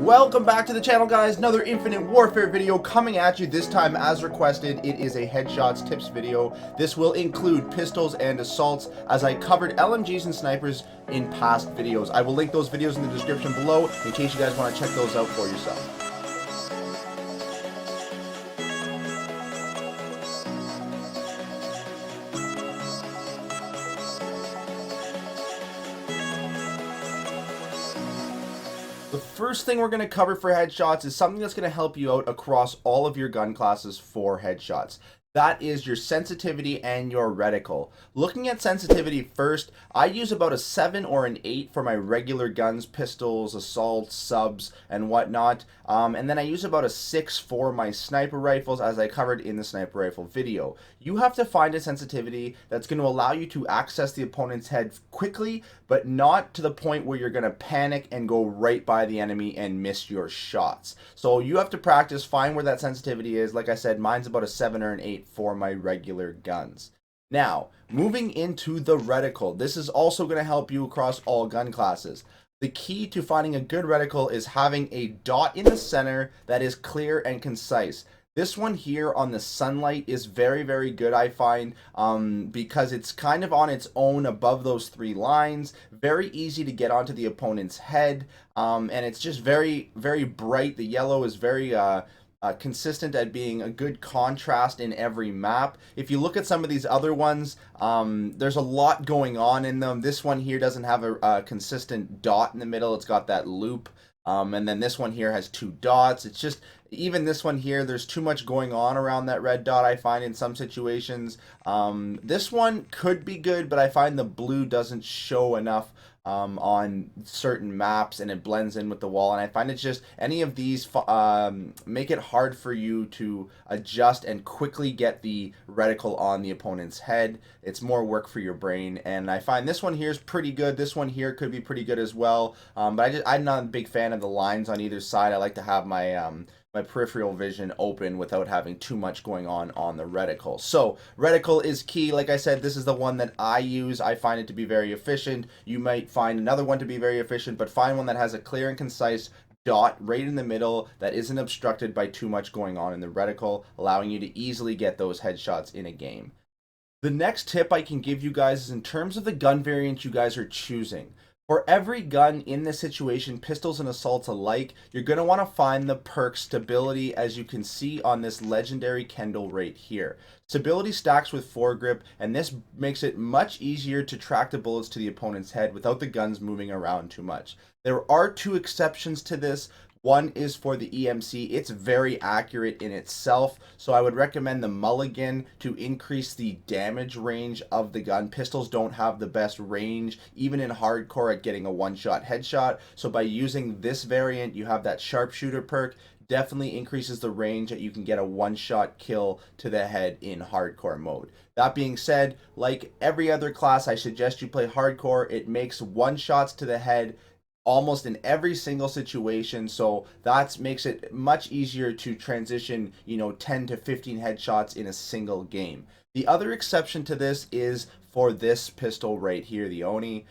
Welcome back to the channel, guys. Another Infinite Warfare video coming at you, this time as requested. It is a headshots tips video. This will include pistols and assaults, as I covered LMGs and snipers in past videos. I will link those videos in the description below in case you guys want to check those out for yourself. The first thing we're going to cover for headshots is something that's going to help you out across all of your gun classes for headshots. That is your sensitivity and your reticle. Looking at sensitivity first, I use about a 7 or an 8 for my regular guns, pistols, assaults, subs, and whatnot. And then I use about a 6 for my sniper rifles, as I covered in the sniper rifle video. You have to find a sensitivity that's going to allow you to access the opponent's head quickly, but not to the point where you're going to panic and go right by the enemy and miss your shots. So you have to practice, find where that sensitivity is. Like I said, mine's about a 7 or an 8 for my regular guns. Now, moving into the reticle. This is also going to help you across all gun classes. The key to finding a good reticle is having a dot in the center that is clear and concise. This one here on the sunlight is very, very good, I find, because it's kind of on its own above those 3 lines. Very easy to get onto the opponent's head, and it's just very, very bright. The yellow is very consistent at being a good contrast in every map. If you look at some of these other ones, there's a lot going on in them. This one here doesn't have a consistent dot in the middle. It's got that loop. And then this one here has 2 dots. It's just, even this one here, there's too much going on around that red dot, I find, in some situations. This one could be good, but I find the blue doesn't show enough on certain maps, and it blends in with the wall. And I find it's just, any of these make it hard for you to adjust and quickly get the reticle on the opponent's head. It's more work for your brain, and I find this one here is pretty good. This one here could be pretty good as well, but I'm not a big fan of the lines on either side. I like to have my my peripheral vision open without having too much going on the reticle. So reticle is key. Like I said, this is the one that I use. I find it to be very efficient. You might find another one to be very efficient, but find one that has a clear and concise dot right in the middle that isn't obstructed by too much going on in the reticle, allowing you to easily get those headshots in a game. The next tip I can give you guys is in terms of the gun variant you guys are choosing. For every gun in this situation, pistols and assaults alike, you're going to want to find the perk stability, as you can see on this legendary Kendall right here. Stability stacks with foregrip, and this makes it much easier to track the bullets to the opponent's head without the guns moving around too much. There are 2 exceptions to this. One is for the EMC. It's very accurate in itself, so I would recommend the mulligan to increase the damage range of the gun. Pistols don't have the best range, even in hardcore, at getting a one-shot headshot. So by using this variant, you have that sharpshooter perk. Definitely increases the range that you can get a one-shot kill to the head in hardcore mode. That being said, like every other class, I suggest you play hardcore. It makes one-shots to the head almost in every single situation, so that makes it much easier to transition, 10 to 15 headshots in a single game. The other exception to this is for this pistol right here, the Oni.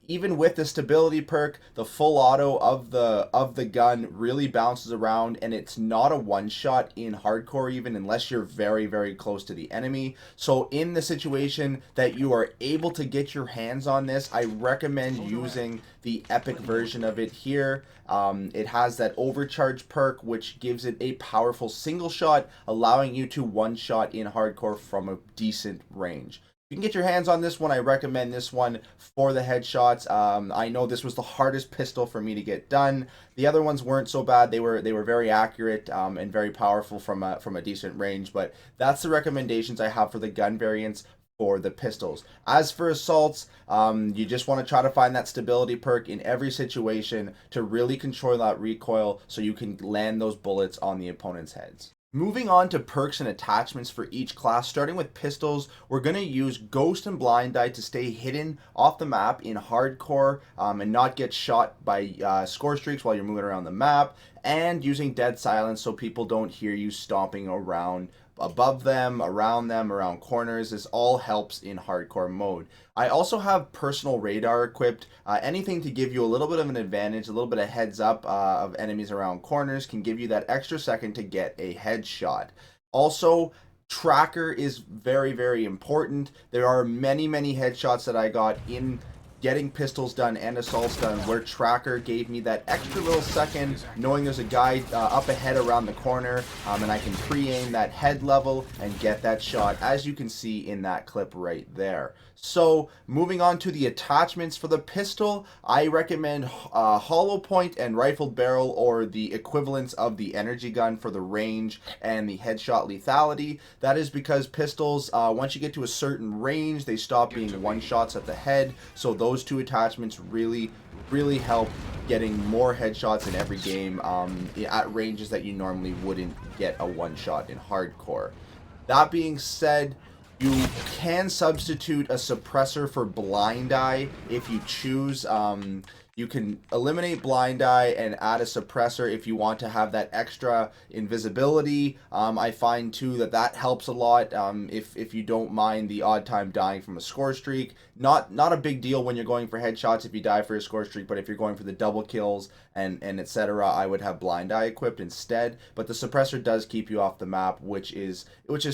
Even with the stability perk, the full auto of the gun really bounces around, and it's not a one-shot in hardcore, even unless you're very, very close to the enemy. So in the situation that you are able to get your hands on this, I recommend using the epic version of it here. It has that overcharge perk, which gives it a powerful single shot, allowing you to one-shot in hardcore from a decent range. You can get your hands on this one. I recommend this one for the headshots. I know this was the hardest pistol for me to get done. The other ones weren't so bad. They were very accurate and very powerful from a decent range. But that's the recommendations I have for the gun variants for the pistols. As for assaults, you just want to try to find that stability perk in every situation to really control that recoil, so you can land those bullets on the opponent's heads. Moving on to perks and attachments for each class, starting with pistols, we're going to use Ghost and Blind Eye to stay hidden off the map in hardcore and not get shot by score streaks while you're moving around the map, and using Dead Silence so people don't hear you stomping around above them, around corners. This all helps in hardcore mode. I also have personal radar equipped. Anything to give you a little bit of an advantage, a little bit of heads up of enemies around corners can give you that extra second to get a headshot. Also, tracker is very, very important. There are many headshots that I got in getting pistols done and assaults done where tracker gave me that extra little second knowing there's a guy up ahead around the corner, and I can pre-aim that head level and get that shot, as you can see in that clip right there. So moving on to the attachments for the pistol, I recommend hollow point and rifled barrel, or the equivalents of the energy gun for the range and the headshot lethality. That is because pistols, once you get to a certain range, they stop being one shots at the head. So those two attachments really help getting more headshots in every game at ranges that you normally wouldn't get a one shot in hardcore. That being said, you can substitute a suppressor for blind eye if you choose. You can eliminate blind eye and add a suppressor if you want to have that extra invisibility. I find too that helps a lot if you don't mind the odd time dying from a score streak. Not a big deal when you're going for headshots if you die for a score streak, but if you're going for the double kills and etc., I would have blind eye equipped instead. But the suppressor does keep you off the map, which is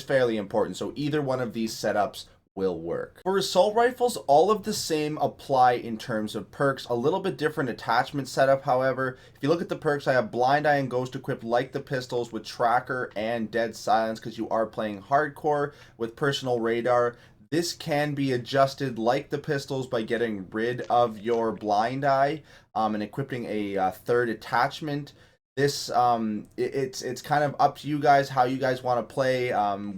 fairly important. So either one of these setups will work. For assault rifles, all of the same apply in terms of perks. A little bit different attachment setup, however. If you look at the perks, I have blind eye and ghost equipped like the pistols, with tracker and dead silence because you are playing hardcore. With personal radar, this can be adjusted like the pistols by getting rid of your blind eye and equipping a third attachment. This it's kind of up to you guys how you guys want to play.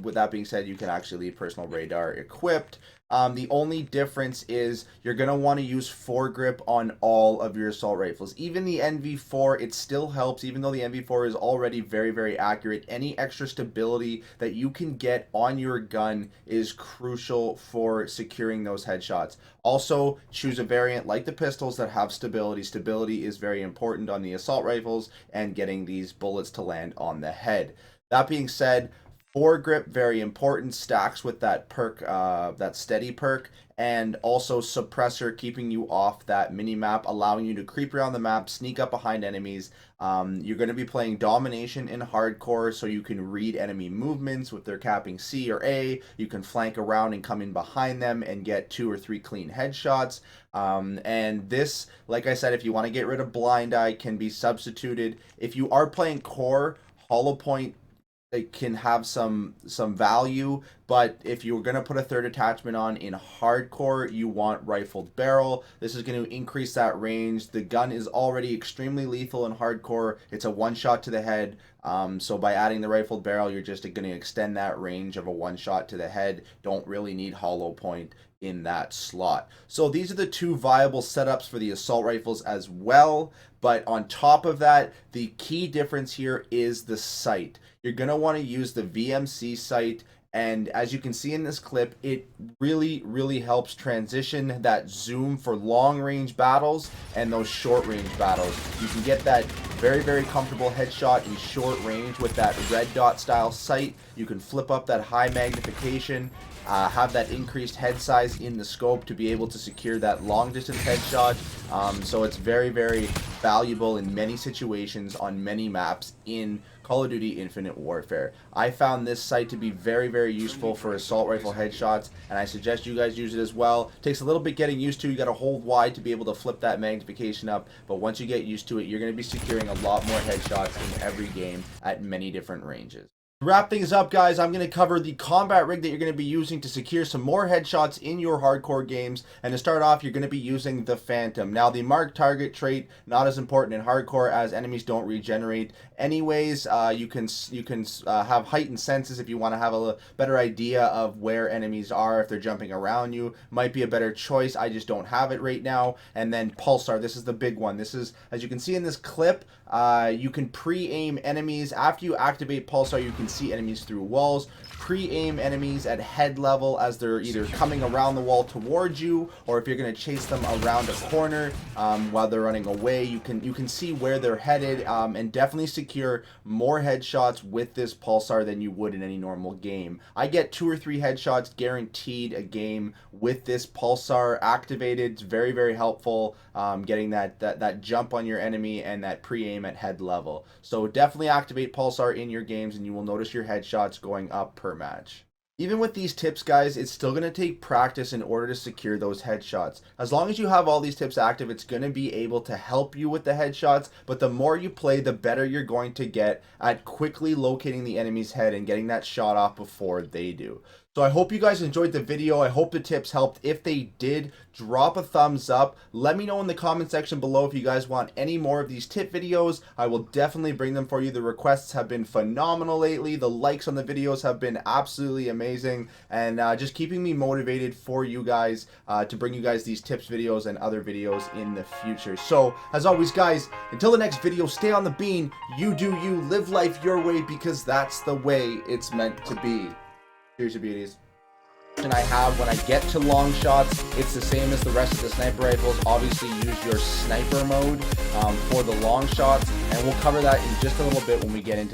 With that being said, you can actually leave personal radar equipped. The only difference is you're going to want to use foregrip on all of your assault rifles. Even the NV4, it still helps, even though the NV4 is already very accurate. Any extra stability that you can get on your gun is crucial for securing those headshots. Also, choose a variant like the pistols that have stability. Stability is very important on the assault rifles and getting these bullets to land on the head. That being said, foregrip, very important, stacks with that perk, that steady perk, and also suppressor, keeping you off that mini-map, allowing you to creep around the map, sneak up behind enemies. You're going to be playing domination in hardcore, so you can read enemy movements with their capping C or A. You can flank around and come in behind them and get 2 or 3 clean headshots. And this, like I said, if you want to get rid of blind eye, can be substituted. If you are playing core, hollow point, it can have some value, but if you're going to put a third attachment on in hardcore, you want rifled barrel. This is going to increase that range. The gun is already extremely lethal in hardcore. It's a one shot to the head, so by adding the rifled barrel, you're just going to extend that range of a one shot to the head. Don't really need hollow point in that slot. So these are the two viable setups for the assault rifles as well. But on top of that, the key difference here is the sight. You're going to want to use the VMC sight, and as you can see in this clip, it really helps transition that zoom for long range battles and those short range battles. You can get that very comfortable headshot in short range with that red dot style sight. You can flip up that high magnification, have that increased head size in the scope to be able to secure that long distance headshot. So it's very valuable in many situations on many maps in Call of Duty Infinite Warfare. I found this sight to be very useful for assault rifle headshots, and I suggest you guys use it as well. Takes a little bit getting used to. You got to hold wide to be able to flip that magnification up, but once you get used to it, you're going to be securing a lot more headshots in every game at many different ranges. To wrap things up, guys, I'm going to cover the combat rig that you're going to be using to secure some more headshots in your hardcore games. And to start off, you're going to be using the Phantom. Now, the mark target trait, not as important in hardcore as enemies don't regenerate anyways. You can have heightened senses if you want to have a better idea of where enemies are if they're jumping around you. Might be a better choice. I just don't have it right now. And then Pulsar, this is the big one. This is, as you can see in this clip, you can pre-aim enemies. After you activate Pulsar, you can see enemies through walls. pre-aim enemies at head level as they're either coming around the wall towards you, or if you're going to chase them around a corner while they're running away, you can see where they're headed, and definitely secure more headshots with this pulsar than you would in any normal game. I get 2 or 3 headshots guaranteed a game with this pulsar activated. It's very, very helpful getting that jump on your enemy and that pre-aim at head level. So definitely activate pulsar in your games and you will notice your headshots going up per match. Even with these tips, guys, it's still going to take practice in order to secure those headshots. As long as you have all these tips active, it's going to be able to help you with the headshots, but the more you play, the better you're going to get at quickly locating the enemy's head and getting that shot off before they do. So I hope you guys enjoyed the video. I hope the tips helped. If they did, drop a thumbs up. Let me know in the comment section below if you guys want any more of these tip videos. I will definitely bring them for you. The requests have been phenomenal lately. The likes on the videos have been absolutely amazing, and just keeping me motivated for you guys to bring you guys these tips videos and other videos in the future. So as always, guys, until the next video, stay on the bean. You do you. Live life your way, because that's the way it's meant to be. Here's your beauties. And I have when I get to long shots, it's the same as the rest of the sniper rifles. Obviously use your sniper mode for the long shots, and we'll cover that in just a little bit when we get into the